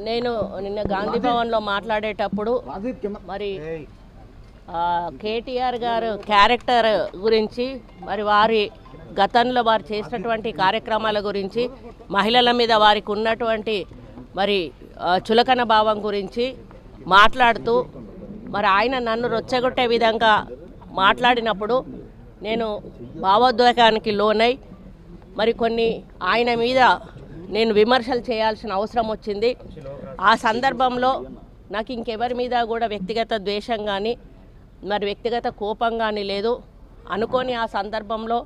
నేను నిన్న గాంధీ భవన్లో మాట్లాడేటప్పుడు మరి కేటీఆర్ గారు క్యారెక్టర్ గురించి మరి వారి గతంలో వారు చేసినటువంటి కార్యక్రమాల గురించి మహిళల మీద వారికి ఉన్నటువంటి మరి చులకన భావం గురించి మాట్లాడుతూ మరి ఆయన నన్ను రొచ్చగొట్టే విధంగా మాట్లాడినప్పుడు నేను భావోద్వేగానికి లోనై మరి కొన్ని ఆయన మీద నేను విమర్శలు చేయాల్సిన అవసరం వచ్చింది. ఆ సందర్భంలో నాకు ఇంకెవరి మీద కూడా వ్యక్తిగత ద్వేషం కానీ మరి వ్యక్తిగత కోపం కానీ లేదు. అనుకోని ఆ సందర్భంలో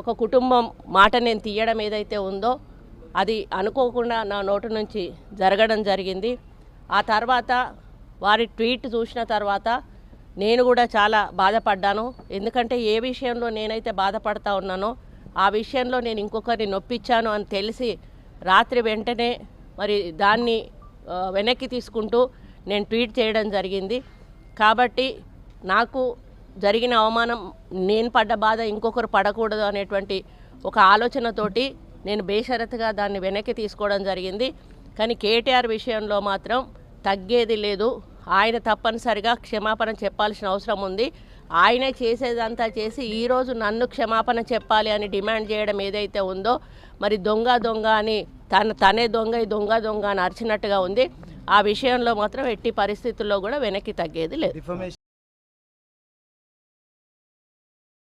ఒక కుటుంబం మాట నేను తీయడం ఏదైతే ఉందో అది అనుకోకుండా నా నోటి నుంచి జరగడం జరిగింది. ఆ తర్వాత వారి ట్వీట్ చూసిన తర్వాత నేను కూడా చాలా బాధపడ్డాను. ఎందుకంటే ఏ విషయంలో నేనైతే బాధపడతా ఉన్నానో ఆ విషయంలో నేను ఇంకొకరిని నొప్పించాను అని తెలిసి రాత్రి వెంటనే మరి దాన్ని వెనక్కి తీసుకుంటూ నేను ట్వీట్ చేయడం జరిగింది. కాబట్టి నాకు జరిగిన అవమానం, నేను పడ్డ బాధ ఇంకొకరు పడకూడదు అనేటువంటి ఒక ఆలోచనతోటి నేను బేషరతుగా దాన్ని వెనక్కి తీసుకోవడం జరిగింది. కానీ కేటీఆర్ విషయంలో మాత్రం తగ్గేది లేదు. ఆయన తప్పనిసరిగా క్షమాపణ చెప్పాల్సిన అవసరం ఉంది. ఆయనే చేసేదంతా చేసి ఈరోజు నన్ను క్షమాపణ చెప్పాలి అని డిమాండ్ చేయడం ఏదైతే ఉందో మరి దొంగ అని తనే దొంగ అని అరిచినట్టుగా ఉంది. ఆ విషయంలో మాత్రం ఎట్టి పరిస్థితుల్లో కూడా వెనక్కి తగ్గేది లేదు.